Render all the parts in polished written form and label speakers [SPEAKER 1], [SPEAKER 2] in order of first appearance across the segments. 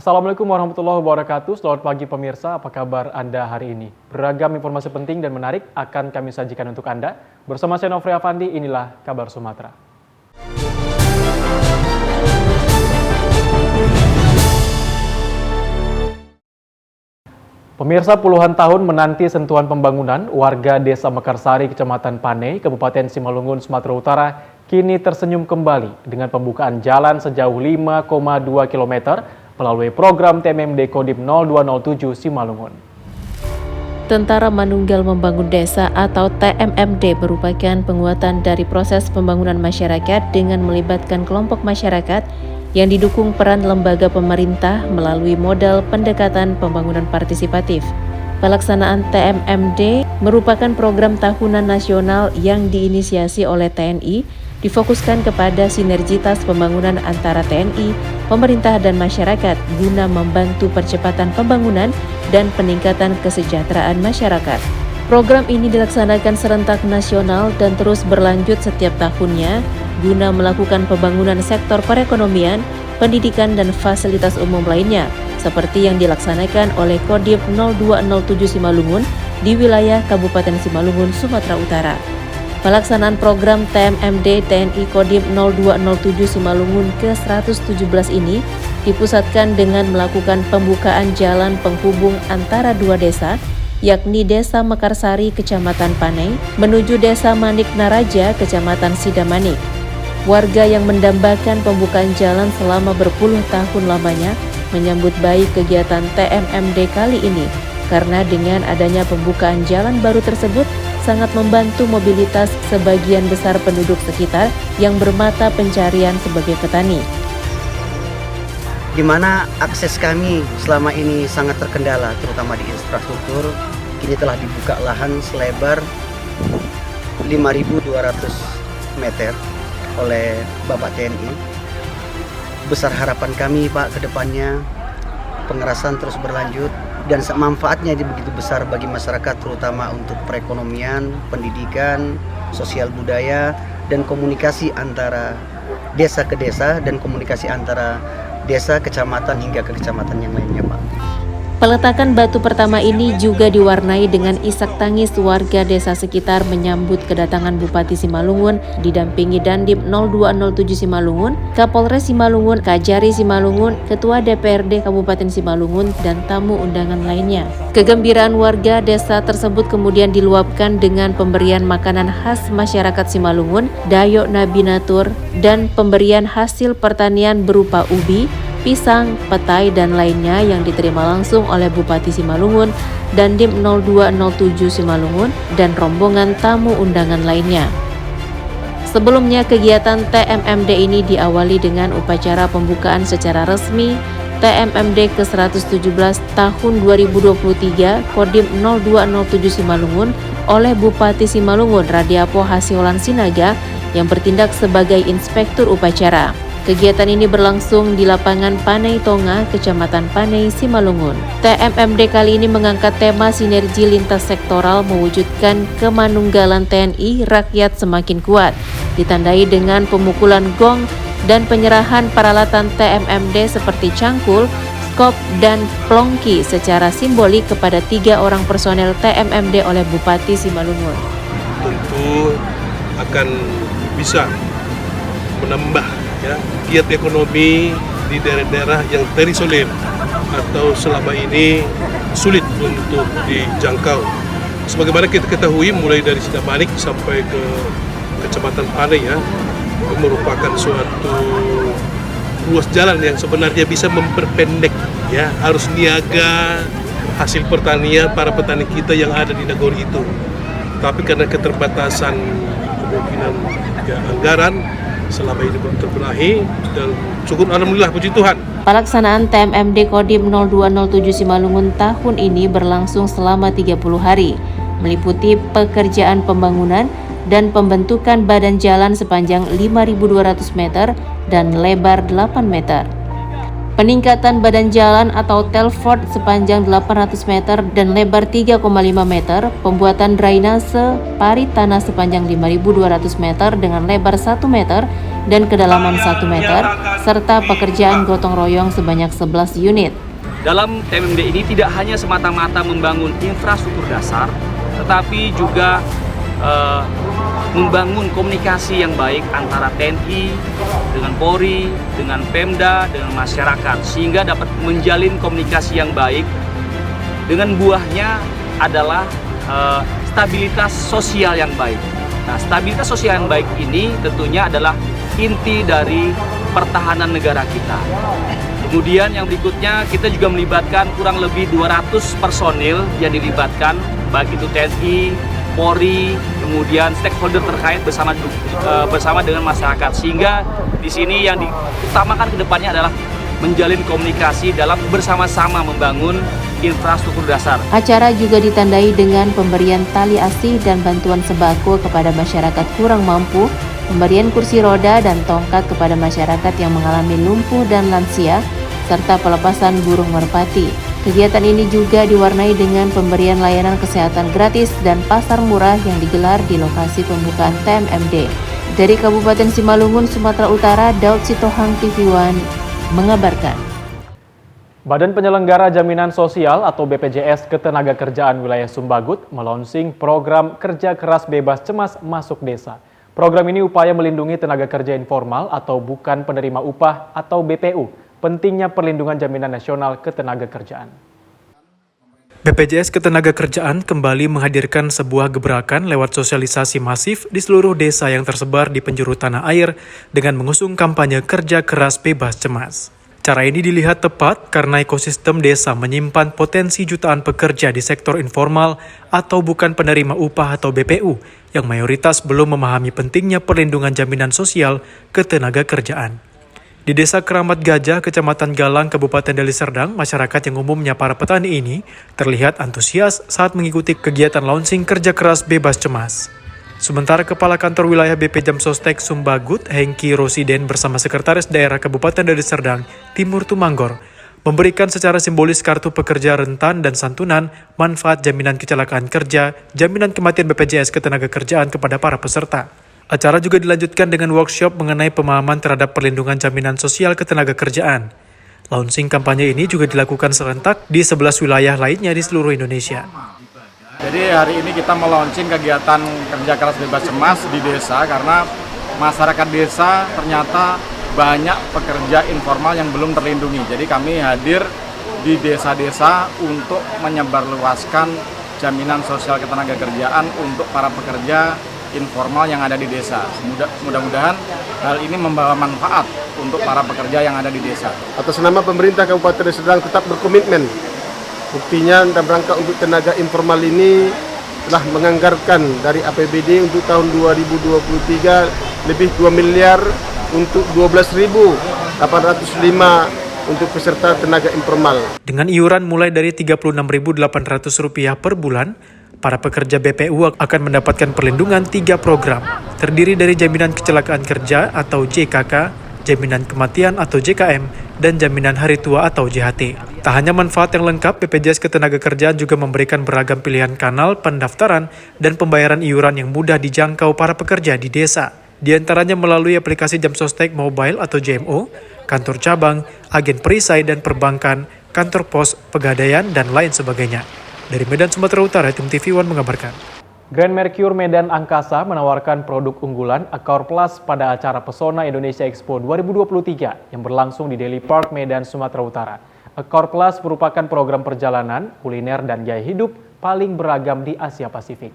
[SPEAKER 1] Assalamualaikum warahmatullahi wabarakatuh. Selamat pagi pemirsa, apa kabar Anda hari ini? Beragam informasi penting dan menarik akan kami sajikan untuk Anda. Bersama saya Nofri Afandi, inilah Kabar Sumatera. Pemirsa, puluhan tahun menanti sentuhan pembangunan, warga Desa Mekarsari, Kecamatan Panai, Kabupaten Simalungun, Sumatera Utara, kini tersenyum kembali dengan pembukaan jalan sejauh 5,2 km melalui program TMMD Kodim 0207 Simalungun.
[SPEAKER 2] Tentara Manunggal Membangun Desa atau TMMD merupakan penguatan dari proses pembangunan masyarakat dengan melibatkan kelompok masyarakat yang didukung peran lembaga pemerintah melalui modal pendekatan pembangunan partisipatif. Pelaksanaan TMMD merupakan program tahunan nasional yang diinisiasi oleh TNI, difokuskan kepada sinergitas pembangunan antara TNI, pemerintah dan masyarakat guna membantu percepatan pembangunan dan peningkatan kesejahteraan masyarakat. Program ini dilaksanakan serentak nasional dan terus berlanjut setiap tahunnya guna melakukan pembangunan sektor perekonomian, pendidikan dan fasilitas umum lainnya seperti yang dilaksanakan oleh Kodim 0207 Simalungun di wilayah Kabupaten Simalungun, Sumatera Utara. Pelaksanaan program TMMD TNI Kodim 0207 Simalungun ke-117 ini dipusatkan dengan melakukan pembukaan jalan penghubung antara dua desa, yakni Desa Mekarsari, Kecamatan Panai, menuju Desa Manik Naraja, Kecamatan Sidamanik. Warga yang mendambakan pembukaan jalan selama berpuluh tahun lamanya menyambut baik kegiatan TMMD kali ini, karena dengan adanya pembukaan jalan baru tersebut sangat membantu mobilitas sebagian besar penduduk sekitar yang bermata pencarian sebagai petani.
[SPEAKER 3] Di mana akses kami selama ini sangat terkendala, terutama di infrastruktur. Kini telah dibuka lahan selebar 5.200 meter oleh Bapak TNI. Besar harapan kami Pak ke depannya, pengerasan terus berlanjut dan manfaatnya begitu besar bagi masyarakat, terutama untuk perekonomian, pendidikan, sosial budaya, dan komunikasi antara desa ke desa dan komunikasi antara desa, kecamatan hingga ke kecamatan yang lainnya Pak.
[SPEAKER 2] Peletakan batu pertama ini juga diwarnai dengan isak tangis warga desa sekitar menyambut kedatangan Bupati Simalungun didampingi Dandim 0207 Simalungun, Kapolres Simalungun, Kajari Simalungun, Ketua DPRD Kabupaten Simalungun, dan tamu undangan lainnya. Kegembiraan warga desa tersebut kemudian diluapkan dengan pemberian makanan khas masyarakat Simalungun, Dayo Nabinatur, dan pemberian hasil pertanian berupa ubi, pisang, petai, dan lainnya yang diterima langsung oleh Bupati Simalungun, Dandim 0207 Simalungun, dan rombongan tamu undangan lainnya. Sebelumnya, kegiatan TMMD ini diawali dengan upacara pembukaan secara resmi TMMD ke-117 tahun 2023 Kodim 0207 Simalungun oleh Bupati Simalungun Radiapo Hasiolan Sinaga yang bertindak sebagai inspektur upacara. Kegiatan ini berlangsung di lapangan Panai Tonga, Kecamatan Panai, Simalungun. TMMD kali ini mengangkat tema sinergi lintas sektoral mewujudkan kemanunggalan TNI rakyat semakin kuat, ditandai dengan pemukulan gong dan penyerahan peralatan TMMD seperti cangkul, skop, dan plongki secara simbolik kepada 3 orang personel TMMD oleh Bupati Simalungun.
[SPEAKER 4] Tentu akan bisa menambah giat ekonomi di daerah-daerah yang terisolir atau selama ini sulit untuk dijangkau. Sebagaimana kita ketahui, mulai dari Sidamanik sampai ke Kecamatan Panai merupakan suatu ruas jalan yang sebenarnya bisa memperpendek arus niaga hasil pertanian para petani kita yang ada di Nagori itu. Tapi karena keterbatasan kemungkinan anggaran, selama ini belum terbenahi, dan syukur alhamdulillah, puji Tuhan.
[SPEAKER 2] Pelaksanaan TMMD Kodim 0207 Simalungun tahun ini berlangsung selama 30 hari, meliputi pekerjaan pembangunan dan pembentukan badan jalan sepanjang 5.200 meter dan lebar 8 meter. Peningkatan badan jalan atau telfort sepanjang 800 meter dan lebar 3,5 meter, pembuatan drainase parit tanah sepanjang 5.200 meter dengan lebar 1 meter, dan kedalaman 1 meter, serta pekerjaan gotong royong sebanyak 11 unit.
[SPEAKER 5] Dalam TMMD ini tidak hanya semata-mata membangun infrastruktur dasar, tetapi juga membangun komunikasi yang baik antara TNI dengan Polri, dengan Pemda, dengan masyarakat, sehingga dapat menjalin komunikasi yang baik. Dengan buahnya adalah stabilitas sosial yang baik. Nah, stabilitas sosial yang baik ini tentunya adalah inti dari pertahanan negara kita. Kemudian yang berikutnya, kita juga melibatkan kurang lebih 200 personil yang dilibatkan, baik itu TNI, Polri, kemudian stakeholder terkait bersama dengan masyarakat. Sehingga di sini yang diutamakan ke depannya adalah menjalin komunikasi dalam bersama-sama membangun infrastruktur dasar.
[SPEAKER 2] Acara juga ditandai dengan pemberian tali asih dan bantuan sembako kepada masyarakat kurang mampu, pemberian kursi roda dan tongkat kepada masyarakat yang mengalami lumpuh dan lansia, serta pelepasan burung merpati. Kegiatan ini juga diwarnai dengan pemberian layanan kesehatan gratis dan pasar murah yang digelar di lokasi pembukaan TMMD. Dari Kabupaten Simalungun, Sumatera Utara, Daud Sitohang, TV One mengabarkan.
[SPEAKER 1] Badan Penyelenggara Jaminan Sosial atau BPJS Ketenagakerjaan Wilayah Sumbagut melonsing program Kerja Keras Bebas Cemas Masuk Desa. Program ini upaya melindungi tenaga kerja informal atau bukan penerima upah atau BPU. Pentingnya perlindungan jaminan nasional ketenagakerjaan. BPJS Ketenagakerjaan kembali menghadirkan sebuah gebrakan lewat sosialisasi masif di seluruh desa yang tersebar di penjuru tanah air dengan mengusung kampanye Kerja Keras Bebas Cemas. Cara ini dilihat tepat karena ekosistem desa menyimpan potensi jutaan pekerja di sektor informal atau bukan penerima upah atau BPU yang mayoritas belum memahami pentingnya perlindungan jaminan sosial ketenagakerjaan. Di Desa Keramat Gajah, Kecamatan Galang, Kabupaten Deli Serdang, masyarakat yang umumnya para petani ini terlihat antusias saat mengikuti kegiatan launching Kerja Keras Bebas Cemas. Sementara Kepala Kantor Wilayah BP Jamsostek Sumbagut, Hengki Rosiden bersama Sekretaris Daerah Kabupaten Deli Serdang, Timur Tumanggor, memberikan secara simbolis kartu pekerja rentan dan santunan, manfaat jaminan kecelakaan kerja, jaminan kematian BPJS Ketenagakerjaan kepada para peserta. Acara juga dilanjutkan dengan workshop mengenai pemahaman terhadap perlindungan jaminan sosial ketenagakerjaan. Launching kampanye ini juga dilakukan serentak di 11 wilayah lainnya di seluruh Indonesia.
[SPEAKER 6] Jadi hari ini kita melaunching kegiatan Kerja Keras Bebas Cemas di desa karena masyarakat desa ternyata banyak pekerja informal yang belum terlindungi. Jadi kami hadir di desa-desa untuk menyebarluaskan jaminan sosial ketenagakerjaan untuk para pekerja informal yang ada di desa. Mudah-mudahan hal ini membawa manfaat untuk para pekerja yang ada di desa.
[SPEAKER 7] Atas nama pemerintah Kabupaten Deli Serdang tetap berkomitmen. Buktinya dalam rangka untuk tenaga informal ini telah menganggarkan dari APBD untuk tahun 2023 lebih 2 miliar untuk 12.805 untuk peserta tenaga informal.
[SPEAKER 1] Dengan iuran mulai dari Rp36.800 per bulan, para pekerja BPU akan mendapatkan perlindungan 3 program, terdiri dari jaminan kecelakaan kerja atau JKK, jaminan kematian atau JKM, dan jaminan hari tua atau JHT. Tak hanya manfaat yang lengkap, BPJS Ketenagakerjaan juga memberikan beragam pilihan kanal pendaftaran dan pembayaran iuran yang mudah dijangkau para pekerja di desa. Di antaranya melalui aplikasi Jamsostek Mobile atau JMO, kantor cabang, agen perisai dan perbankan, kantor pos, pegadaian, dan lain sebagainya. Dari Medan, Sumatera Utara, tim TV One mengabarkan. Grand Mercure Medan Angkasa menawarkan produk unggulan Accor Plus pada acara Pesona Indonesia Expo 2023 yang berlangsung di Deli Park, Medan, Sumatera Utara. Accor Plus merupakan program perjalanan, kuliner, dan gaya hidup paling beragam di Asia Pasifik.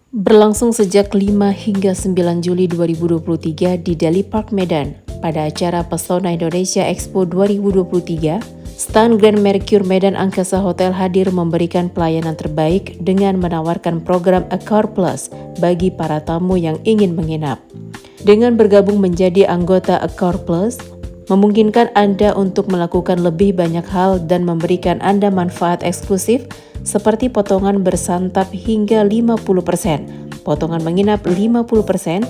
[SPEAKER 2] Berlangsung sejak 5 hingga 9 Juli 2023 di Deli Park, Medan. Pada acara Pesona Indonesia Expo 2023, stan Grand Mercure Medan Angkasa Hotel hadir memberikan pelayanan terbaik dengan menawarkan program Accor Plus bagi para tamu yang ingin menginap. Dengan bergabung menjadi anggota Accor Plus, memungkinkan Anda untuk melakukan lebih banyak hal dan memberikan Anda manfaat eksklusif seperti potongan bersantap hingga 50%, potongan menginap 50%,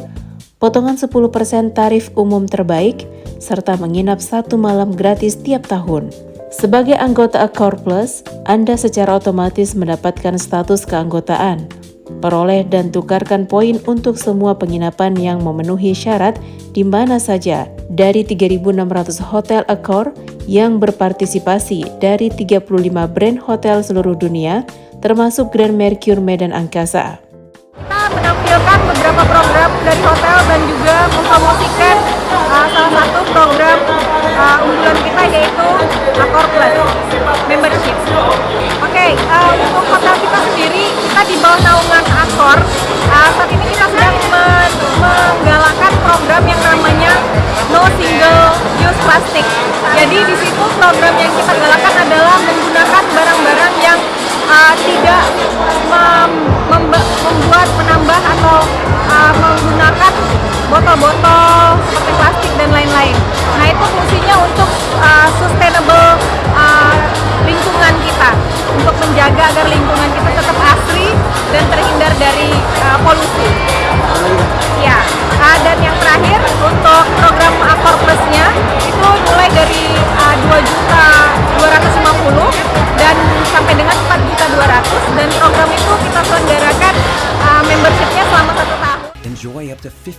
[SPEAKER 2] potongan 10% tarif umum terbaik, serta menginap 1 malam gratis tiap tahun. Sebagai anggota Accor Plus, Anda secara otomatis mendapatkan status keanggotaan. Peroleh dan tukarkan poin untuk semua penginapan yang memenuhi syarat di mana saja dari 3.600 hotel Accor yang berpartisipasi dari 35 brand hotel seluruh dunia, termasuk Grand Mercure Medan Angkasa.
[SPEAKER 8] Kita menampilkan beberapa program dari hotel dan juga mempromosikan salah satu program unggulan kita, yaitu Accor Plus Membership. Untuk hotel kita sendiri, kita di bawah naungan Accor. Saat ini kita sedang menggalakkan program yang namanya No Single Use Plastic. Jadi di situ program yang kita galakkan adalah menggunakan barang-barang yang tidak menambah atau menggunakan botol-botol seperti plastik dan lain-lain. Nah, itu fungsinya untuk sustainable lingkungan kita, untuk menjaga agar lingkungan kita tetap asri dan terhindar dari polusi. Ya, dan yang terakhir untuk program Accor Plus-nya itu mulai dari 2.250.000 dan sampai dengan 4.200.000, dan program itu kita selenggarakan membership-nya selama 1 tahun.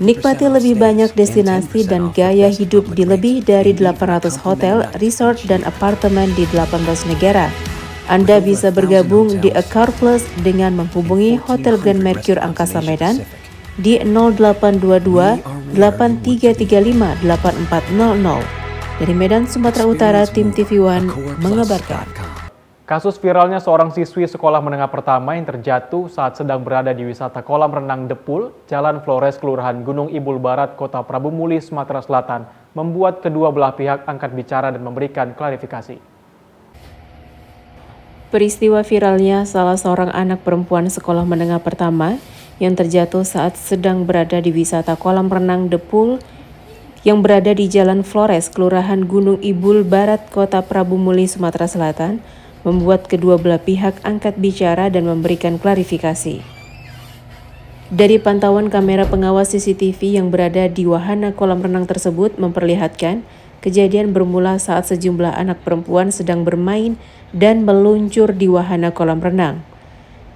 [SPEAKER 2] Nikmati lebih banyak destinasi dan gaya hidup di lebih dari 800 hotel, resort, dan apartemen di 18 negara. Anda bisa bergabung di Accor Plus dengan menghubungi Hotel Grand Mercure Angkasa Medan di 0822 8335 8400. Dari Medan, Sumatera Utara, tim TV One mengabarkan.
[SPEAKER 1] Kasus viralnya seorang siswi sekolah menengah pertama yang terjatuh saat sedang berada di wisata kolam renang The Pool, Jalan Flores, Kelurahan Gunung Ibul Barat, Kota Prabu Muli, Sumatera Selatan, membuat kedua belah pihak angkat bicara dan memberikan klarifikasi.
[SPEAKER 2] Peristiwa viralnya salah seorang anak perempuan sekolah menengah pertama yang terjatuh saat sedang berada di wisata kolam renang The Pool yang berada di Jalan Flores, Kelurahan Gunung Ibul Barat, Kota Prabu Muli, Sumatera Selatan, membuat kedua belah pihak angkat bicara dan memberikan klarifikasi. Dari pantauan kamera pengawas CCTV yang berada di wahana kolam renang tersebut memperlihatkan kejadian bermula saat sejumlah anak perempuan sedang bermain dan meluncur di wahana kolam renang.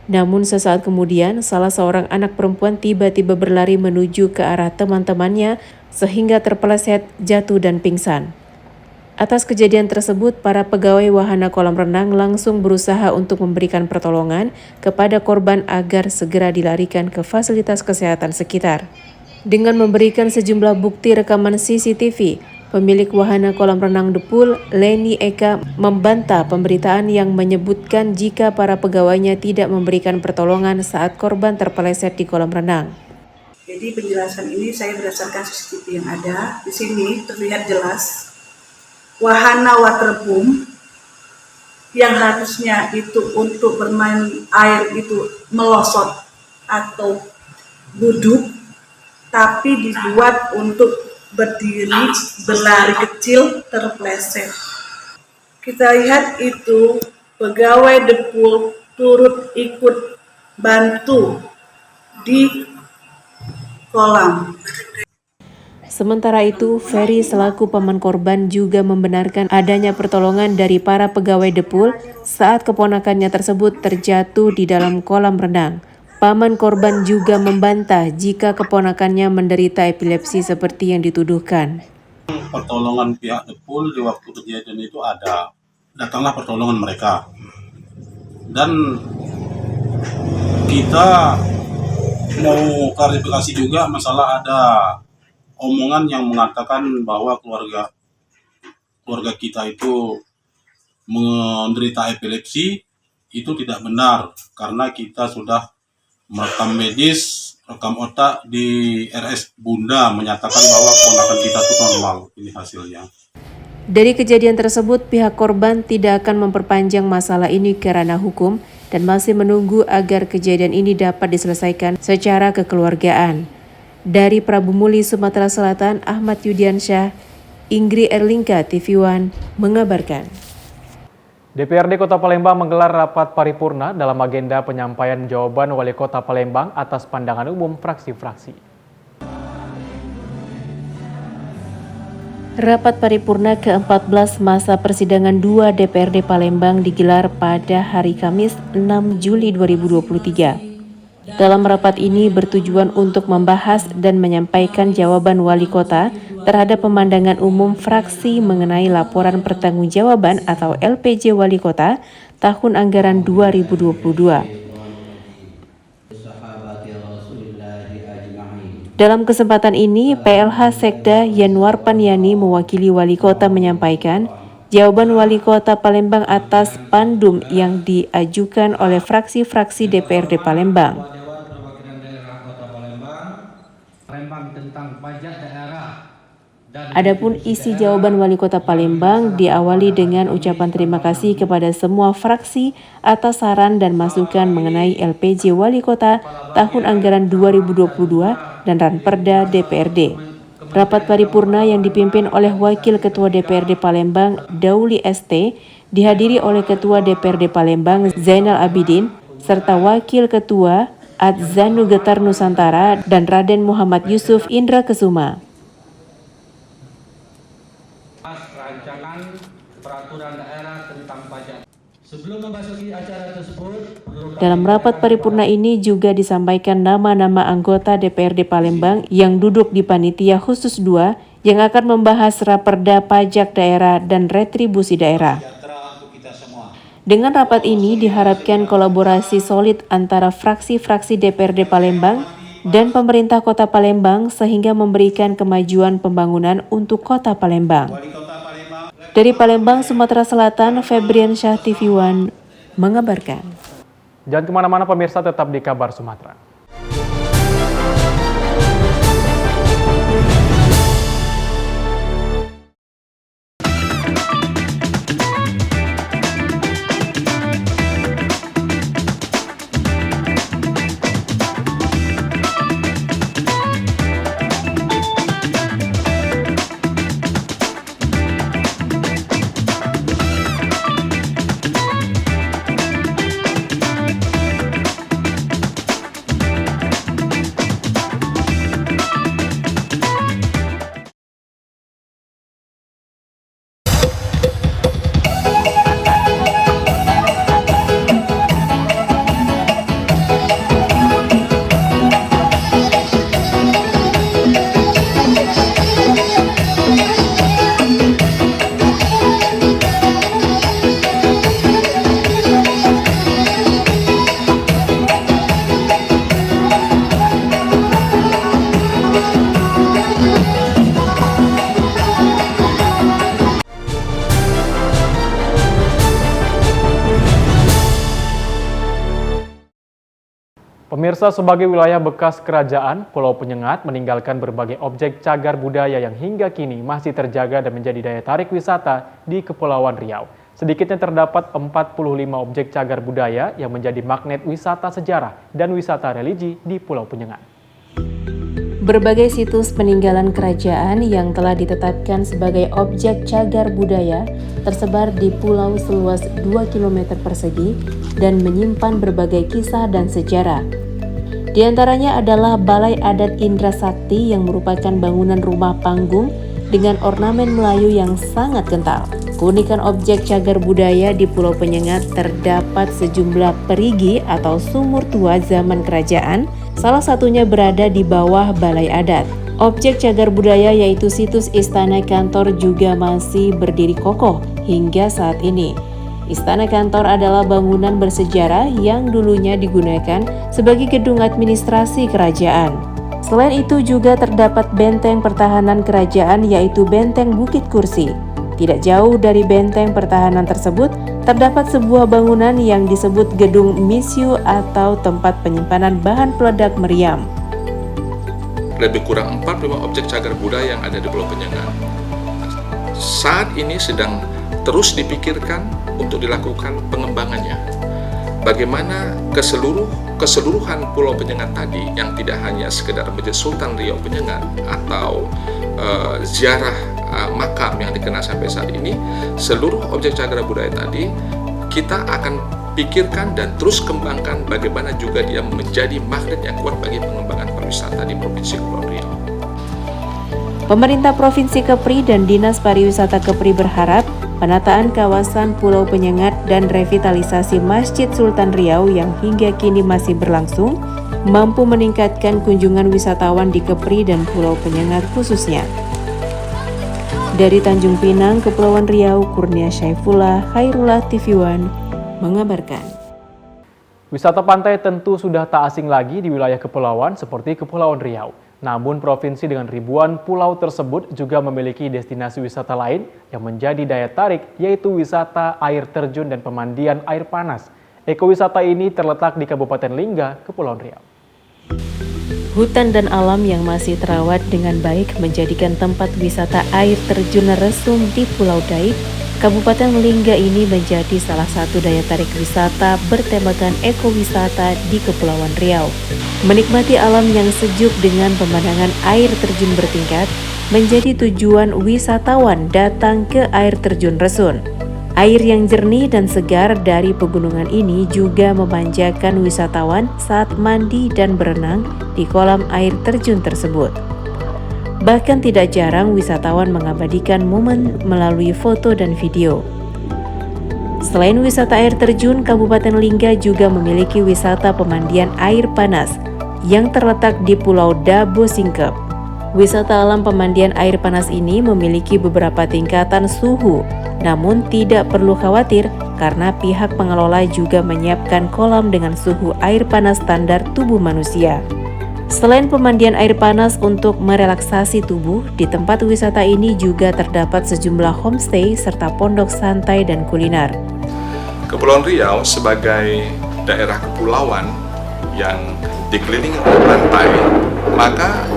[SPEAKER 2] Namun sesaat kemudian, salah seorang anak perempuan tiba-tiba berlari menuju ke arah teman-temannya sehingga terpeleset, jatuh dan pingsan. Atas kejadian tersebut, para pegawai wahana kolam renang langsung berusaha untuk memberikan pertolongan kepada korban agar segera dilarikan ke fasilitas kesehatan sekitar. Dengan memberikan sejumlah bukti rekaman CCTV, pemilik wahana kolam renang The Pool, Leni Eka, membantah pemberitaan yang menyebutkan jika para pegawainya tidak memberikan pertolongan saat korban terpeleset di kolam renang.
[SPEAKER 9] Jadi penjelasan ini saya berdasarkan CCTV yang ada. Di sini terlihat jelas wahana waterboom yang harusnya itu untuk bermain air itu melosot atau duduk, tapi dibuat untuk berdiri, berlari kecil, terpleset. Kita lihat itu pegawai The Pool turut ikut bantu di kolam.
[SPEAKER 2] Sementara itu, Ferry selaku paman korban juga membenarkan adanya pertolongan dari para pegawai The Pool saat keponakannya tersebut terjatuh di dalam kolam renang. Paman korban juga membantah jika keponakannya menderita epilepsi seperti yang dituduhkan.
[SPEAKER 10] Pertolongan pihak The Pool di waktu kejadian itu ada. Datanglah pertolongan mereka. Dan kita mau klarifikasi juga masalah ada omongan yang mengatakan bahwa keluarga kita itu menderita epilepsi. Itu tidak benar karena kita sudah merekam medis, rekam otak di RS Bunda menyatakan bahwa keponakan kita itu normal. Ini hasilnya.
[SPEAKER 2] Dari kejadian tersebut, pihak korban tidak akan memperpanjang masalah ini ke ranah hukum dan masih menunggu agar kejadian ini dapat diselesaikan secara kekeluargaan. Dari Prabu Muli, Sumatera Selatan, Ahmad Yudiansyah, Ingri Erlingga, TV One mengabarkan.
[SPEAKER 1] DPRD Kota Palembang menggelar rapat paripurna dalam agenda penyampaian jawaban Wali Kota Palembang atas pandangan umum fraksi-fraksi.
[SPEAKER 2] Rapat paripurna ke-14 masa persidangan 2 DPRD Palembang digelar pada hari Kamis 6 Juli 2023. Dalam rapat ini bertujuan untuk membahas dan menyampaikan jawaban Wali Kota terhadap pemandangan umum fraksi mengenai laporan pertanggungjawaban atau LPJ Wali Kota tahun anggaran 2022. Dalam kesempatan ini, PLH Sekda Yanwar Paniani mewakili Wali Kota menyampaikan jawaban Wali Kota Palembang atas pandum yang diajukan oleh fraksi-fraksi DPRD Palembang. Adapun isi jawaban Wali Kota Palembang diawali dengan ucapan terima kasih kepada semua fraksi atas saran dan masukan mengenai LPJ Wali Kota tahun anggaran 2022 dan Ranperda DPRD. Rapat paripurna yang dipimpin oleh Wakil Ketua DPRD Palembang Dauli ST dihadiri oleh Ketua DPRD Palembang Zainal Abidin serta Wakil Ketua Adzanu Getar Nusantara dan Raden Muhammad Yusuf Indra Kesuma.
[SPEAKER 11] Rancangan peraturan daerah tentang pajak. Sebelum memasuki acara tersebut,
[SPEAKER 2] dalam rapat paripurna ini juga disampaikan nama-nama anggota DPRD Palembang yang duduk di Panitia Khusus 2 yang akan membahas raperda pajak daerah dan retribusi daerah. Dengan rapat ini diharapkan kolaborasi solid antara fraksi-fraksi DPRD Palembang dan pemerintah Kota Palembang sehingga memberikan kemajuan pembangunan untuk Kota Palembang. Dari Palembang, Sumatera Selatan, Febrian Syah TV One mengabarkan.
[SPEAKER 1] Jangan kemana-mana pemirsa, tetap di Kabar Sumatera. Pemirsa, sebagai wilayah bekas kerajaan, Pulau Penyengat meninggalkan berbagai objek cagar budaya yang hingga kini masih terjaga dan menjadi daya tarik wisata di Kepulauan Riau. Sedikitnya terdapat 45 objek cagar budaya yang menjadi magnet wisata sejarah dan wisata religi di Pulau Penyengat.
[SPEAKER 2] Berbagai situs peninggalan kerajaan yang telah ditetapkan sebagai objek cagar budaya tersebar di pulau seluas 2 km persegi dan menyimpan berbagai kisah dan sejarah. Di antaranya adalah Balai Adat Indra Sakti yang merupakan bangunan rumah panggung dengan ornamen Melayu yang sangat kental. Keunikan objek cagar budaya di Pulau Penyengat terdapat sejumlah perigi atau sumur tua zaman kerajaan, salah satunya berada di bawah Balai Adat. Objek cagar budaya yaitu situs Istana Kantor juga masih berdiri kokoh hingga saat ini. Istana Kantor adalah bangunan bersejarah yang dulunya digunakan sebagai gedung administrasi kerajaan. Selain itu juga terdapat benteng pertahanan kerajaan yaitu Benteng Bukit Kursi. Tidak jauh dari benteng pertahanan tersebut, terdapat sebuah bangunan yang disebut Gedung Misyu atau tempat penyimpanan bahan peledak meriam.
[SPEAKER 12] Lebih kurang 45 objek cagar budaya yang ada di Pulau Penyengat. Saat ini sedang terus dipikirkan untuk dilakukan pengembangannya. Bagaimana keseluruhan Pulau Penyengat tadi yang tidak hanya sekedar Masjid Sultan Riau Penyengat atau ziarah makam yang dikenal sampai saat ini, seluruh objek cagar budaya tadi kita akan pikirkan dan terus kembangkan bagaimana juga dia menjadi magnet yang kuat bagi pengembangan pariwisata di Provinsi Kepulauan Riau.
[SPEAKER 2] Pemerintah Provinsi Kepri dan Dinas Pariwisata Kepri berharap penataan kawasan Pulau Penyengat dan revitalisasi Masjid Sultan Riau yang hingga kini masih berlangsung mampu meningkatkan kunjungan wisatawan di Kepri dan Pulau Penyengat khususnya. Dari Tanjung Pinang, Kepulauan Riau, Kurnia Syaifullah, Khairullah TV One mengabarkan.
[SPEAKER 1] Wisata pantai tentu sudah tak asing lagi di wilayah kepulauan seperti Kepulauan Riau. Namun provinsi dengan ribuan pulau tersebut juga memiliki destinasi wisata lain yang menjadi daya tarik, yaitu wisata air terjun dan pemandian air panas. Ekowisata ini terletak di Kabupaten Lingga, Kepulauan Riau.
[SPEAKER 2] Hutan dan alam yang masih terawat dengan baik menjadikan tempat wisata air terjun Resum di Pulau Daik, Kabupaten Lingga ini menjadi salah satu daya tarik wisata bertemakan ekowisata di Kepulauan Riau. Menikmati alam yang sejuk dengan pemandangan air terjun bertingkat menjadi tujuan wisatawan datang ke air terjun Resun. Air yang jernih dan segar dari pegunungan ini juga memanjakan wisatawan saat mandi dan berenang di kolam air terjun tersebut. Bahkan tidak jarang wisatawan mengabadikan momen melalui foto dan video. Selain wisata air terjun, Kabupaten Lingga juga memiliki wisata pemandian air panas yang terletak di Pulau Dabo Singkep. Wisata alam pemandian air panas ini memiliki beberapa tingkatan suhu, namun tidak perlu khawatir karena pihak pengelola juga menyiapkan kolam dengan suhu air panas standar tubuh manusia. Selain pemandian air panas untuk merelaksasi tubuh, di tempat wisata ini juga terdapat sejumlah homestay serta pondok santai dan kuliner.
[SPEAKER 12] Kepulauan Riau sebagai daerah kepulauan yang dikelilingi oleh pantai, maka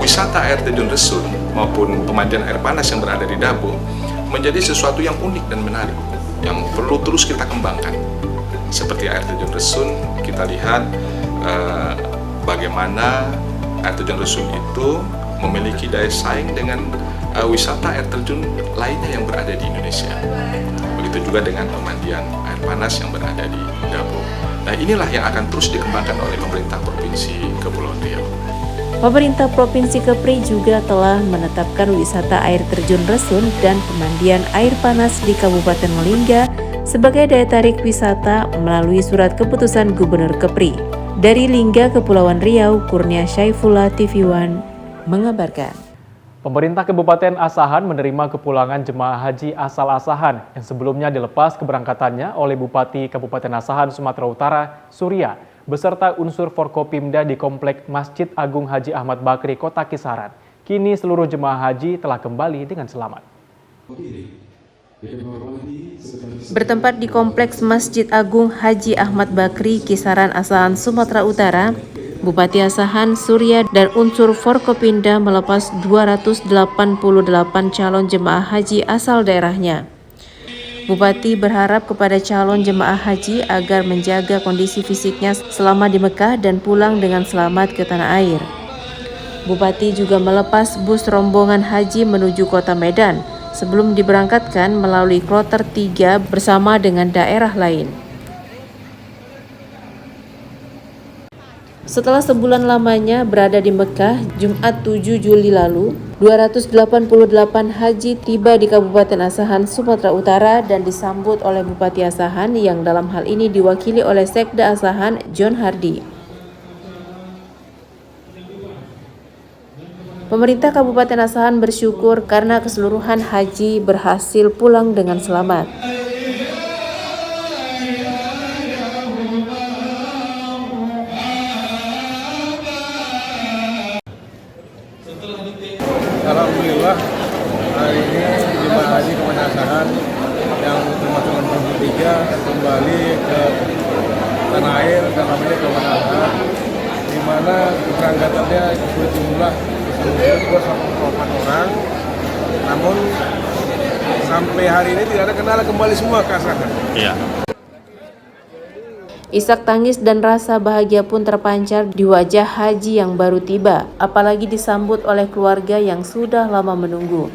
[SPEAKER 12] wisata air terjun Resun maupun pemandian air panas yang berada di Dabo menjadi sesuatu yang unik dan menarik yang perlu terus kita kembangkan. Seperti air terjun Resun, kita lihat bagaimana air terjun Resun itu memiliki daya saing dengan wisata air terjun lainnya yang berada di Indonesia. Begitu juga dengan pemandian air panas yang berada di Dabo. Nah, inilah yang akan terus dikembangkan oleh pemerintah Provinsi Kepulauan Riau.
[SPEAKER 2] Pemerintah Provinsi Kepri juga telah menetapkan wisata air terjun Resun dan pemandian air panas di Kabupaten Lingga sebagai daya tarik wisata melalui surat keputusan Gubernur Kepri. Dari Lingga, Kepulauan Riau, Kurnia Syaifullah TV One mengabarkan.
[SPEAKER 1] Pemerintah Kabupaten Asahan menerima kepulangan jemaah haji asal Asahan yang sebelumnya dilepas keberangkatannya oleh Bupati Kabupaten Asahan, Sumatera Utara, Surya, beserta unsur Forkopimda di Komplek Masjid Agung Haji Ahmad Bakri, Kota Kisaran. Kini seluruh jemaah haji telah kembali dengan selamat.
[SPEAKER 2] Bertempat di Kompleks Masjid Agung Haji Ahmad Bakri, Kisaran, Asahan, Sumatera Utara, Bupati Asahan, Surya, dan unsur Forkopimda melepas 288 calon jemaah haji asal daerahnya. Bupati berharap kepada calon jemaah haji agar menjaga kondisi fisiknya selama di Mekah dan pulang dengan selamat ke tanah air. Bupati juga melepas bus rombongan haji menuju kota Medan sebelum diberangkatkan melalui kloter 3 bersama dengan daerah lain. Setelah sebulan lamanya berada di Mekah, Jumat 7 Juli lalu, 288 haji tiba di Kabupaten Asahan, Sumatera Utara dan disambut oleh Bupati Asahan yang dalam hal ini diwakili oleh Sekda Asahan, John Hardy. Pemerintah Kabupaten Asahan bersyukur karena keseluruhan haji berhasil pulang dengan selamat.
[SPEAKER 7] Alhamdulillah, hari ini jemaah haji Kabupaten Asahan yang termasuk nomor 3 kembali ke tanah air dan namanya Kabupaten Asahan, di mana keberangkatannya berjumlah 288 orang. Namun sampai hari ini tidak ada kendala, kembali semua ke Asahan. Iya.
[SPEAKER 2] Isak tangis dan rasa bahagia pun terpancar di wajah haji yang baru tiba, apalagi disambut oleh keluarga yang sudah lama menunggu.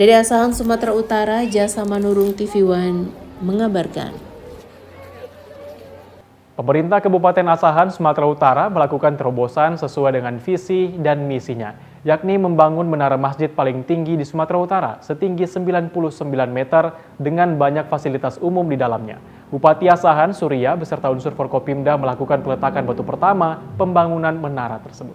[SPEAKER 2] Dari Asahan, Sumatera Utara, Jasa Manurung TV One mengabarkan.
[SPEAKER 1] Pemerintah Kabupaten Asahan, Sumatera Utara melakukan terobosan sesuai dengan visi dan misinya, yakni membangun menara masjid paling tinggi di Sumatera Utara setinggi 99 meter dengan banyak fasilitas umum di dalamnya. Bupati Asahan Surya beserta unsur Forkopimda melakukan peletakan batu pertama pembangunan menara tersebut.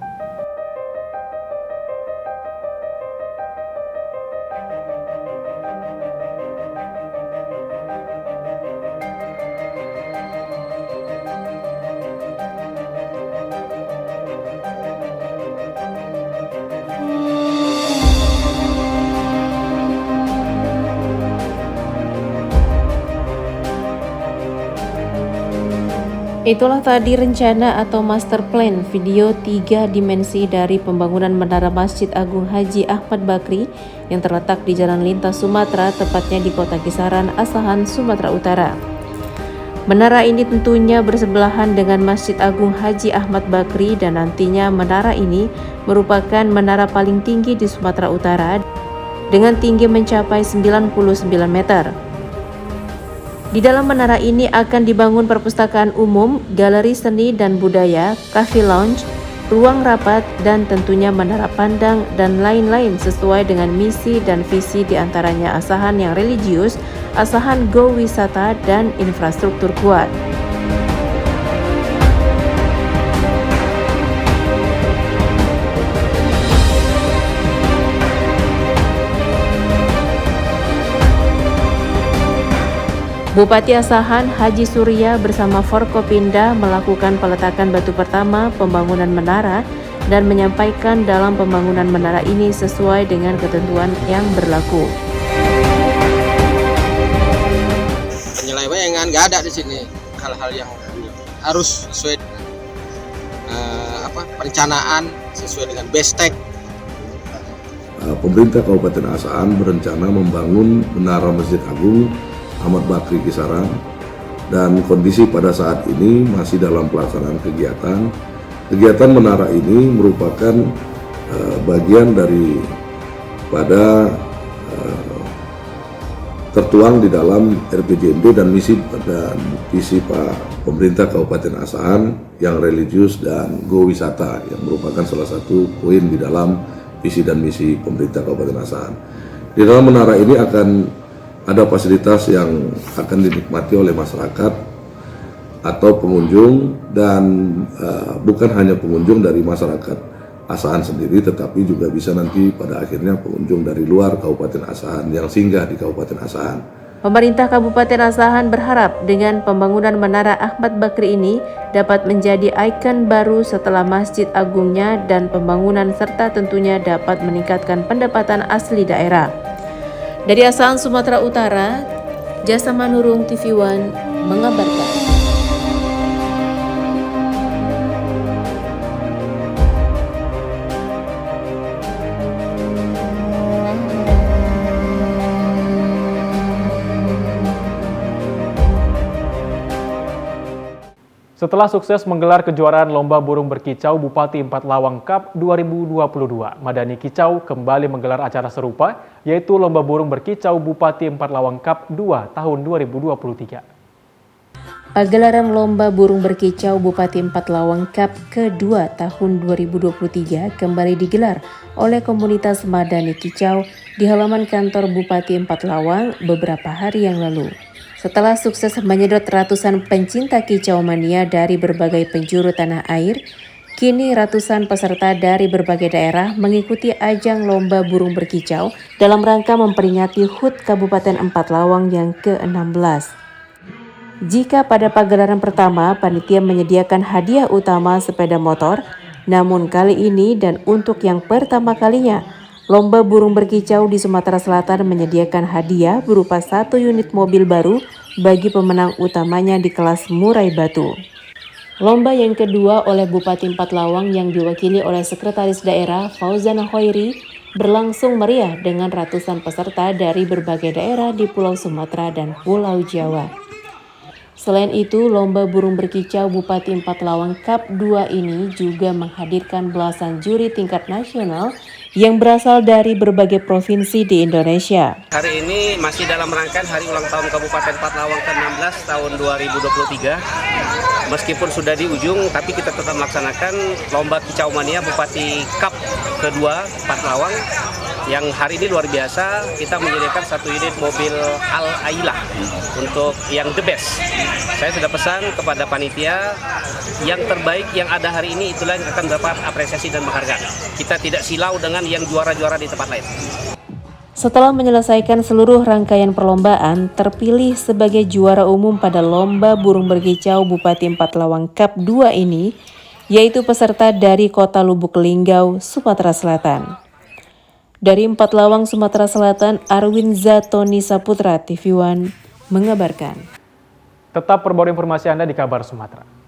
[SPEAKER 2] Itulah tadi rencana atau master plan video 3 dimensi dari pembangunan Menara Masjid Agung Haji Ahmad Bakri yang terletak di Jalan Lintas Sumatera, tepatnya di Kota Kisaran, Asahan, Sumatera Utara. Menara ini tentunya bersebelahan dengan Masjid Agung Haji Ahmad Bakri dan nantinya menara ini merupakan menara paling tinggi di Sumatera Utara dengan tinggi mencapai 99 meter. Di dalam menara ini akan dibangun perpustakaan umum, galeri seni dan budaya, cafe lounge, ruang rapat, dan tentunya menara pandang dan lain-lain sesuai dengan misi dan visi diantaranya Asahan yang religius, Asahan Go Wisata, dan infrastruktur kuat. Bupati Asahan Haji Surya bersama Forkopimda melakukan peletakan batu pertama pembangunan menara dan menyampaikan dalam pembangunan menara ini sesuai dengan ketentuan yang berlaku.
[SPEAKER 13] Penyelewengan nggak ada di sini, hal-hal yang harus sesuai perencanaan sesuai dengan BESTEK.
[SPEAKER 14] Pemerintah Kabupaten Asahan berencana membangun Menara Masjid Agung Ahmad Bakri Kisaran, dan kondisi pada saat ini masih dalam pelaksanaan kegiatan. Kegiatan menara ini merupakan bagian dari pada tertuang di dalam RPJMD dan misi Pak pemerintah Kabupaten Asahan yang religius dan Go Wisata yang merupakan salah satu poin di dalam visi dan misi pemerintah Kabupaten Asahan. Di dalam menara ini akan ada fasilitas yang akan dinikmati oleh masyarakat atau pengunjung, dan bukan hanya pengunjung dari masyarakat Asahan sendiri, tetapi juga bisa nanti pada akhirnya pengunjung dari luar Kabupaten Asahan yang singgah di Kabupaten Asahan.
[SPEAKER 2] Pemerintah Kabupaten Asahan berharap dengan pembangunan Menara Ahmad Bakri ini dapat menjadi ikon baru setelah Masjid Agungnya dan pembangunan, serta tentunya dapat meningkatkan pendapatan asli daerah. Dari Asahan, Sumatera Utara, Jasa Manurung TV One mengabarkan.
[SPEAKER 1] Setelah sukses menggelar kejuaraan Lomba Burung Berkicau Bupati 4 Lawang Cup 2022, Madani Kicau kembali menggelar acara serupa, yaitu Lomba Burung Berkicau Bupati 4 Lawang Cup 2 tahun 2023.
[SPEAKER 2] Pagelaran Lomba Burung Berkicau Bupati 4 Lawang Cup kedua tahun 2023 kembali digelar oleh komunitas Madani Kicau di halaman kantor Bupati 4 Lawang beberapa hari yang lalu. Setelah sukses menyedot ratusan pencinta kicau mania dari berbagai penjuru tanah air, kini ratusan peserta dari berbagai daerah mengikuti ajang Lomba Burung Berkicau dalam rangka memperingati HUT Kabupaten 4 Lawang yang ke-16. Jika pada pagelaran pertama panitia menyediakan hadiah utama sepeda motor, namun kali ini dan untuk yang pertama kalinya, Lomba Burung Berkicau di Sumatera Selatan menyediakan hadiah berupa 1 unit mobil baru bagi pemenang utamanya di kelas murai batu. Lomba yang kedua oleh Bupati 4 Lawang yang diwakili oleh Sekretaris Daerah Fauzana Hoiri berlangsung meriah dengan ratusan peserta dari berbagai daerah di Pulau Sumatera dan Pulau Jawa. Selain itu, Lomba Burung Berkicau Bupati 4 Lawang Cup 2 ini juga menghadirkan belasan juri tingkat nasional yang berasal dari berbagai provinsi di Indonesia.
[SPEAKER 15] Hari ini masih dalam rangkaian Hari Ulang Tahun Kabupaten 4 Lawang ke-16 tahun 2023. meskipun sudah di ujung, tapi kita tetap melaksanakan lomba Kicau Mania Bupati Cup kedua Patlawang yang hari ini luar biasa. Kita menyediakan 1 unit mobil Al Aila untuk yang the best. Saya sudah pesan kepada panitia yang terbaik yang ada hari ini itulah yang akan dapat apresiasi dan penghargaan. Kita tidak silau dengan yang juara-juara di tempat lain.
[SPEAKER 2] Setelah menyelesaikan seluruh rangkaian perlombaan, terpilih sebagai juara umum pada Lomba Burung Berkicau Bupati Patlawang Cup 2 ini, yaitu peserta dari Kota Lubuk Linggau, Sumatera Selatan. Dari Patlawang, Sumatera Selatan, Arwin Zatoni Saputra, TV One, mengabarkan.
[SPEAKER 1] Tetap perbarui informasi Anda di Kabar Sumatera.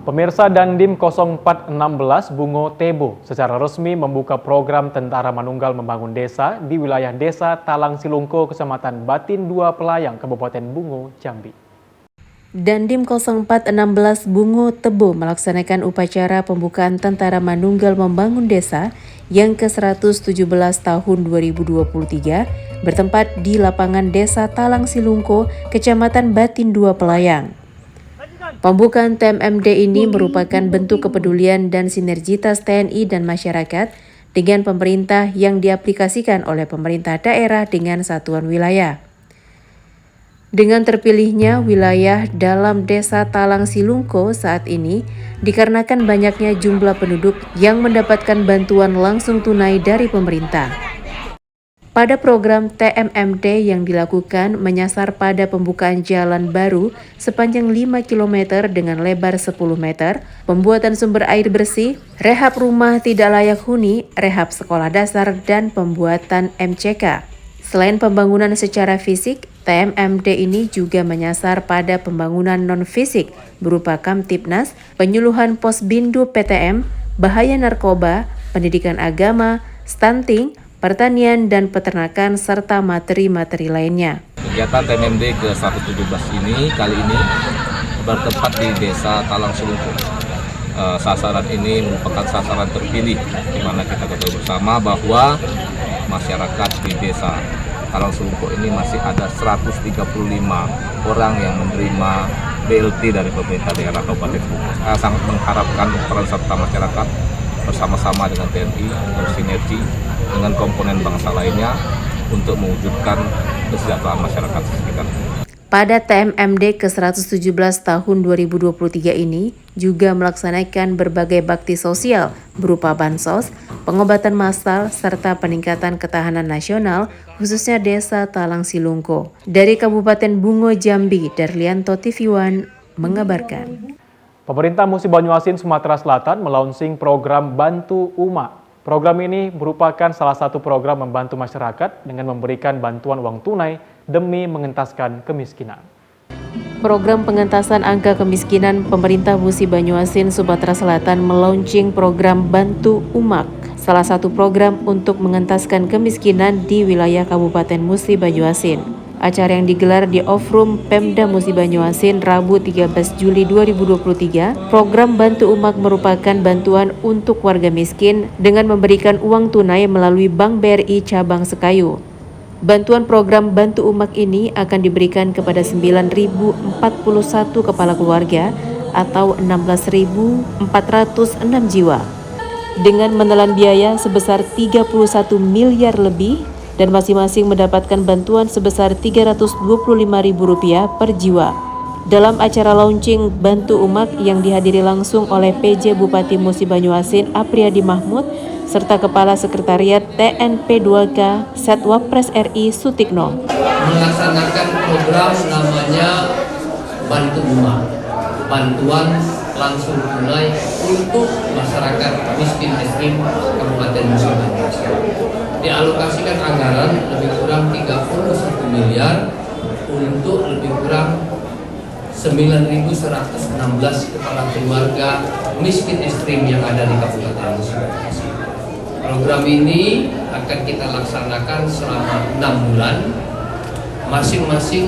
[SPEAKER 1] Pemirsa, Dandim 0416 Bungo Tebo secara resmi membuka program Tentara Manunggal Membangun Desa di wilayah Desa Talang Silungko, Kecamatan Batin 2 Pelayang, Kabupaten Bungo, Jambi.
[SPEAKER 2] Dandim 0416 Bungo Tebo melaksanakan upacara pembukaan Tentara Manunggal Membangun Desa yang ke-117 tahun 2023 bertempat di lapangan Desa Talang Silungko, Kecamatan Batin 2 Pelayang. Pembukaan TMMD ini merupakan bentuk kepedulian dan sinergitas TNI dan masyarakat dengan pemerintah yang diaplikasikan oleh pemerintah daerah dengan satuan wilayah. Dengan terpilihnya wilayah dalam Desa Talang Silungko saat ini dikarenakan banyaknya jumlah penduduk yang mendapatkan bantuan langsung tunai dari pemerintah. Pada program TMMD yang dilakukan menyasar pada pembukaan jalan baru sepanjang 5 km dengan lebar 10 meter, pembuatan sumber air bersih, rehab rumah tidak layak huni, rehab sekolah dasar, dan pembuatan MCK. Selain pembangunan secara fisik, TMMD ini juga menyasar pada pembangunan non-fisik berupa Kamtipnas, penyuluhan Posbindu PTM, bahaya narkoba, pendidikan agama, stunting, pertanian dan peternakan, serta materi-materi lainnya.
[SPEAKER 16] Kegiatan TMMD ke-117 ini kali ini bertempat di Desa Talang Silungko. Sasaran ini merupakan sasaran terpilih, di mana kita ketahui bersama bahwa masyarakat di Desa Talang Silungko ini masih ada 135 orang yang menerima BLT dari pemerintah daerah Kabupaten Bungo. Sangat mengharapkan peran serta masyarakat bersama-sama dengan TNI bersinergi dengan komponen bangsa lainnya untuk mewujudkan kesejahteraan masyarakat sekitar.
[SPEAKER 2] Pada TMMD ke-117 tahun 2023 ini juga melaksanakan berbagai bakti sosial berupa bansos, pengobatan massal, serta peningkatan ketahanan nasional khususnya Desa Talang Silungko. Dari Kabupaten Bungo, Jambi, Darlianto, TV One mengabarkan.
[SPEAKER 1] Pemerintah Musi Banyuasin, Sumatera Selatan melaunching program Bantu Uma. Program ini merupakan salah satu program membantu masyarakat dengan memberikan bantuan uang tunai demi mengentaskan kemiskinan.
[SPEAKER 2] Program pengentasan angka kemiskinan pemerintah Musi Banyuasin, Sumatera Selatan melaunching program Bantu Umak, salah satu program untuk mengentaskan kemiskinan di wilayah Kabupaten Musi Banyuasin. Acara yang digelar di Off-Room Pemda Musi Banyuasin Rabu 13 Juli 2023, program Bantu Umak merupakan bantuan untuk warga miskin dengan memberikan uang tunai melalui Bank BRI Cabang Sekayu. Bantuan program Bantu Umak ini akan diberikan kepada 9.041 kepala keluarga atau 16.406 jiwa. Dengan menelan biaya sebesar 31 miliar lebih dan masing-masing mendapatkan bantuan sebesar Rp325.000 per jiwa. Dalam acara launching Bantu Umak yang dihadiri langsung oleh PJ Bupati Musi Banyuasin Apriyadi Mahmud serta Kepala Sekretariat TNP2K Setwapres RI Sutikno.
[SPEAKER 17] Melaksanakan program namanya Bantu Umak, bantuan langsung tunai untuk masyarakat miskin ekstrim Kabupaten Musi Banyuasin. Dialokasikan anggaran lebih kurang 31 miliar untuk lebih kurang 9.116 kepala keluarga miskin ekstrim yang ada di Kabupaten Musi Banyuasin. Program ini akan kita laksanakan selama 6 bulan. Masing-masing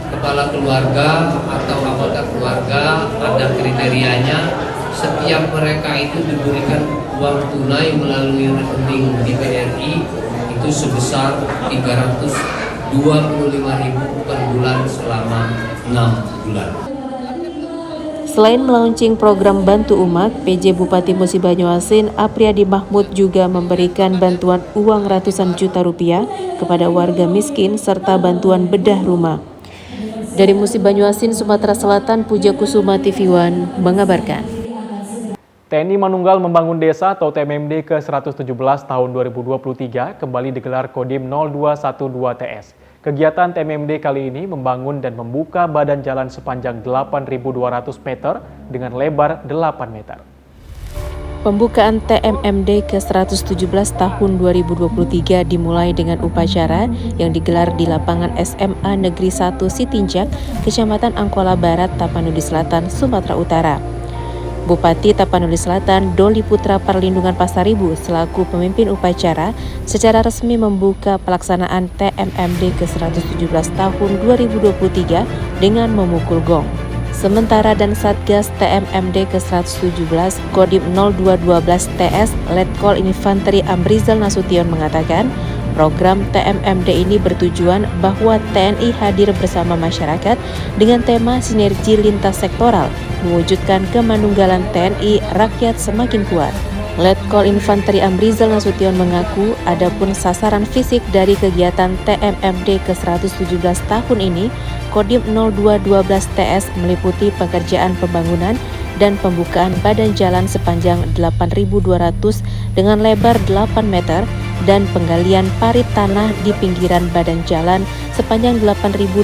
[SPEAKER 17] kepala keluarga atau anggota keluarga ada kriterianya. Setiap mereka itu diberikan uang tunai melalui rekening di BRI itu sebesar 325.000 per bulan selama 6 bulan.
[SPEAKER 2] Selain melaunching program Bantu Umak, PJ Bupati Musi Banyuasin Apriyadi Mahmud juga memberikan bantuan uang ratusan juta rupiah kepada warga miskin serta bantuan bedah rumah. Dari Musi Banyuasin, Sumatera Selatan, Puja Kusuma TV One mengabarkan.
[SPEAKER 1] TNI Manunggal Membangun Desa atau TMMD ke-117 tahun 2023 kembali digelar Kodim 0212 TS. Kegiatan TMMD kali ini membangun dan membuka badan jalan sepanjang 8.200 meter dengan lebar 8 meter.
[SPEAKER 2] Pembukaan TMMD ke-117 tahun 2023 dimulai dengan upacara yang digelar di lapangan SMA Negeri 1 Sitinjak, Kecamatan Angkola Barat, Tapanuli Selatan, Sumatera Utara. Bupati Tapanuli Selatan Doli Putra Perlindungan Pasaribu selaku pemimpin upacara secara resmi membuka pelaksanaan TMMD ke-117 tahun 2023 dengan memukul gong. Sementara dan Satgas TMMD ke-117 Kodim 0212 TS Letkol Infanteri Amrizal Nasution mengatakan, program TMMD ini bertujuan bahwa TNI hadir bersama masyarakat dengan tema sinergi lintas sektoral, mewujudkan kemanunggalan TNI rakyat semakin kuat. Letkol Infanteri Amrizal Nasution mengaku adapun sasaran fisik dari kegiatan TMMD ke-117 tahun ini, Kodim 0212 TS meliputi pekerjaan pembangunan dan pembukaan badan jalan sepanjang 8.200 dengan lebar 8 meter dan penggalian parit tanah di pinggiran badan jalan sepanjang 8.200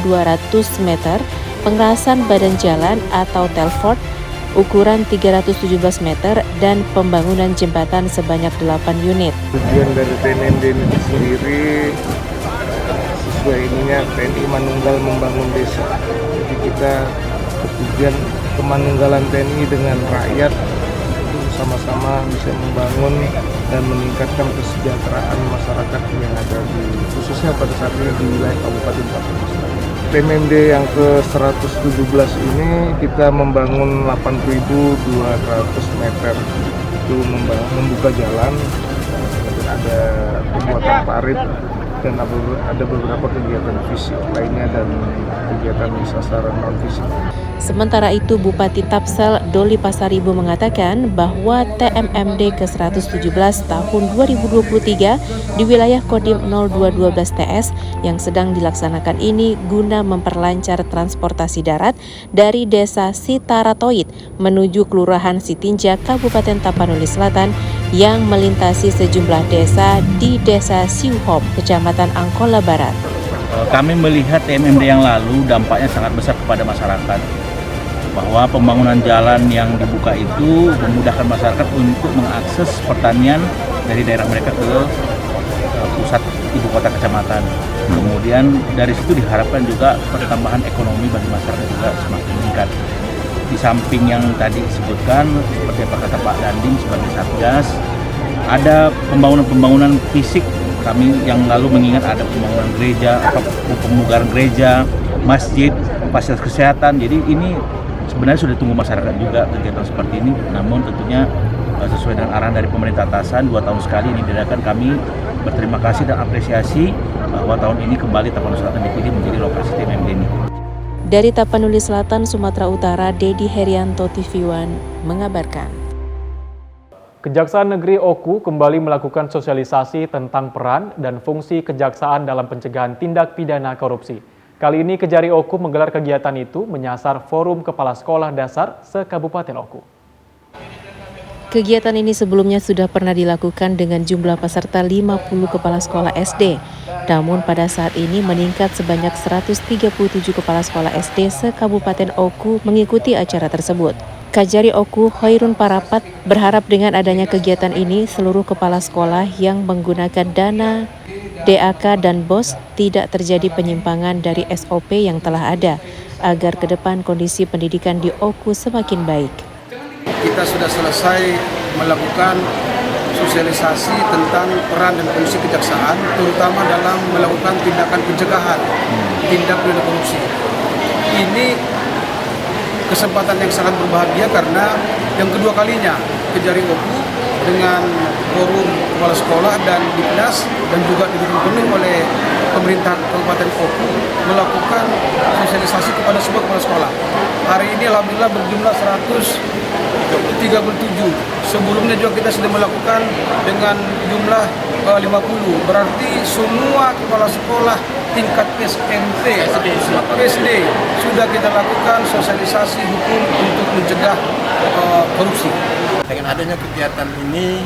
[SPEAKER 2] meter, pengerasan badan jalan atau telfort ukuran 317 meter dan pembangunan jembatan sebanyak 8 unit.
[SPEAKER 18] Tujuan dari TNMD ini sendiri sesuai ininya TNI Manunggal Membangun Desa. Jadi kita tujuan kemanunggalan TNI dengan rakyat itu sama-sama bisa membangun dan meningkatkan kesejahteraan masyarakat yang ada di khususnya pada saat ini di wilayah Kabupaten Tapanuli Selatan. TMMD yang ke-117 ini kita membangun 8.200 meter itu membuka jalan, ada pembuatan parit dan ada beberapa kegiatan fisik lainnya dan kegiatan sasaran non fisik.
[SPEAKER 2] Sementara itu, Bupati Tapsel Doli Pasaribu mengatakan bahwa TMMD ke-117 tahun 2023 di wilayah Kodim 0212 TS yang sedang dilaksanakan ini guna memperlancar transportasi darat dari Desa Sitaratoid menuju Kelurahan Sitinjak, Kabupaten Tapanuli Selatan yang melintasi sejumlah desa di Desa Siuhop, Kecamatan Angkola Barat.
[SPEAKER 19] Kami melihat TMMD yang lalu dampaknya sangat besar kepada masyarakat, bahwa pembangunan jalan yang dibuka itu memudahkan masyarakat untuk mengakses pertanian dari daerah mereka ke pusat ibu kota kecamatan. Kemudian dari situ diharapkan juga pertambahan ekonomi bagi masyarakat juga semakin meningkat. Di samping yang tadi disebutkan, seperti apa kata Pak Dandim sebagai Satgas, ada pembangunan fisik. Kami yang lalu mengingat ada pembangunan gereja, pemugaran gereja, masjid, fasilitas kesehatan. Jadi ini sebenarnya sudah ditunggu masyarakat juga kegiatan seperti ini. Namun tentunya sesuai dengan arahan dari pemerintah atasan 2 tahun sekali ini diadakan. Kami berterima kasih dan apresiasi bahwa tahun ini kembali Tapanuli Selatan dipilih menjadi lokasi TMMD ini.
[SPEAKER 2] Dari Tapanuli Selatan, Sumatera Utara, Dedi Herianto, TV One mengabarkan.
[SPEAKER 1] Kejaksaan Negeri Oku kembali melakukan sosialisasi tentang peran dan fungsi kejaksaan dalam pencegahan tindak pidana korupsi. Kali ini Kejari Oku menggelar kegiatan itu menyasar Forum Kepala Sekolah Dasar se-Kabupaten Oku.
[SPEAKER 2] Kegiatan ini sebelumnya sudah pernah dilakukan dengan jumlah peserta 50 kepala sekolah SD. Namun pada saat ini meningkat sebanyak 137 kepala sekolah SD se-Kabupaten Oku mengikuti acara tersebut. Kajari Oku Hoirun Parapat berharap dengan adanya kegiatan ini seluruh kepala sekolah yang menggunakan dana DAK dan BOS tidak terjadi penyimpangan dari SOP yang telah ada agar ke depan kondisi pendidikan di Oku semakin baik.
[SPEAKER 20] Kita sudah selesai melakukan sosialisasi tentang peran dan fungsi kejaksaan, terutama dalam melakukan tindakan pencegahan tindak pidana korupsi. Ini kesempatan yang sangat berbahagia karena yang kedua kalinya Kejari Oku dengan forum kepala sekolah dan Diknas dan juga didukung penuh oleh pemerintah Kabupaten Oku melakukan sosialisasi kepada semua kepala sekolah. Hari ini alhamdulillah berjumlah 137. Sebelumnya juga kita sudah melakukan dengan jumlah 50. Berarti semua kepala sekolah tingkat SMP, SD sudah kita lakukan sosialisasi hukum untuk mencegah korupsi.
[SPEAKER 6] Dengan adanya kegiatan ini,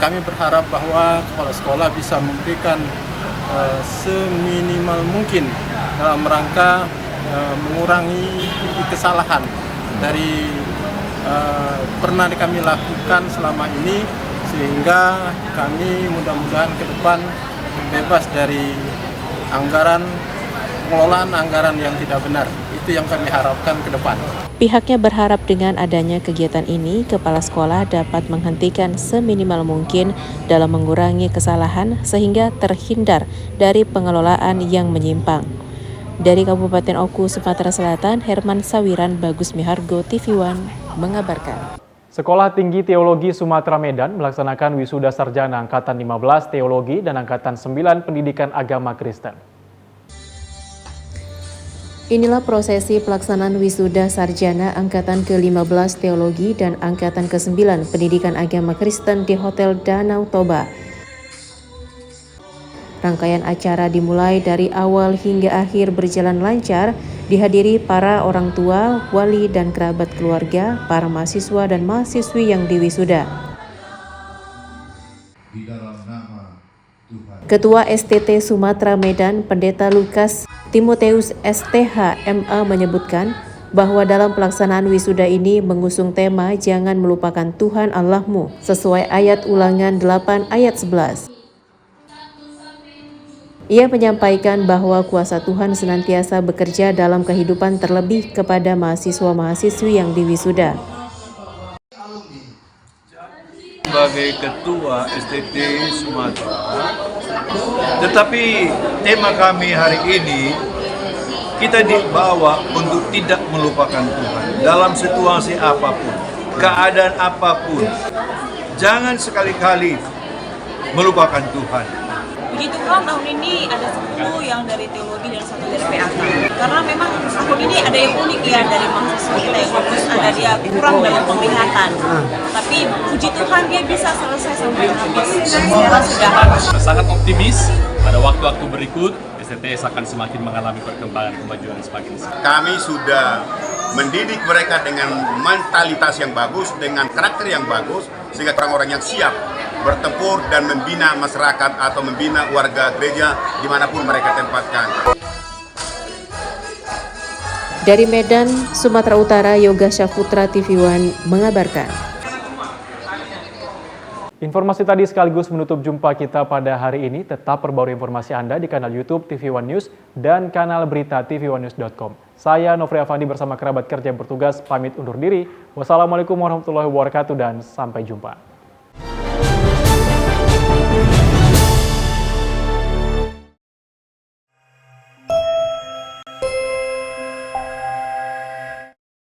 [SPEAKER 6] kami berharap bahwa kepala sekolah bisa memberikan seminimal mungkin dalam rangka mengurangi kesalahan dari pernah kami lakukan selama ini, sehingga kami mudah-mudahan ke depan bebas dari pengelolaan anggaran yang tidak benar. Itu yang kami harapkan ke depan.
[SPEAKER 2] Pihaknya berharap dengan adanya kegiatan ini, kepala sekolah dapat menghentikan seminimal mungkin dalam mengurangi kesalahan sehingga terhindar dari pengelolaan yang menyimpang. Dari Kabupaten Oku, Sumatera Selatan, Herman Sawiran, Bagus Mihargo, TV One mengabarkan.
[SPEAKER 1] Sekolah Tinggi Teologi Sumatera Medan melaksanakan wisuda sarjana Angkatan 15 Teologi dan Angkatan 9 Pendidikan Agama Kristen.
[SPEAKER 2] Inilah prosesi pelaksanaan wisuda sarjana Angkatan ke-15 Teologi dan Angkatan ke-9 Pendidikan Agama Kristen di Hotel Danau Toba. Rangkaian acara dimulai dari awal hingga akhir berjalan lancar, dihadiri para orang tua, wali dan kerabat keluarga, para mahasiswa dan mahasiswi yang diwisuda. Ketua STT Sumatera Medan, Pendeta Lukas Timoteus STH MA menyebutkan bahwa dalam pelaksanaan wisuda ini mengusung tema Jangan Melupakan Tuhan Allahmu sesuai ayat Ulangan 8 ayat 11. Ia menyampaikan bahwa kuasa Tuhan senantiasa bekerja dalam kehidupan terlebih kepada mahasiswa-mahasiswi yang diwisuda.
[SPEAKER 21] Sebagai Ketua STT Sumatera, tetapi tema kami hari ini, kita dibawa untuk tidak melupakan Tuhan dalam situasi apapun, keadaan apapun. Jangan sekali-kali melupakan Tuhan.
[SPEAKER 22] Puji Tuhan, tahun ini ada 10 yang dari teologi dan 1 dari PAK. Karena memang tahun ini ada yang unik ya dari mahasiswa kita yang fokus, ada dia kurang dalam penglihatan. Tapi puji Tuhan dia bisa selesai sampai habis dan sekarang sudah.
[SPEAKER 23] Sangat optimis pada waktu-waktu berikut STT akan semakin mengalami perkembangan kemajuan semakin.
[SPEAKER 24] Kami sudah mendidik mereka dengan mentalitas yang bagus, dengan karakter yang bagus, sehingga orang-orang yang siap bertempur dan membina masyarakat atau membina warga gereja dimanapun mereka tempatkan.
[SPEAKER 2] Dari Medan, Sumatera Utara, Yoga Syaputra, TV One mengabarkan.
[SPEAKER 1] Informasi tadi sekaligus menutup jumpa kita pada hari ini. Tetap perbarui informasi Anda di kanal YouTube TV One News dan kanal berita tv1news.com. Saya Nofri Afandi bersama kerabat kerja yang bertugas pamit undur diri. Wassalamualaikum warahmatullahi wabarakatuh dan sampai jumpa.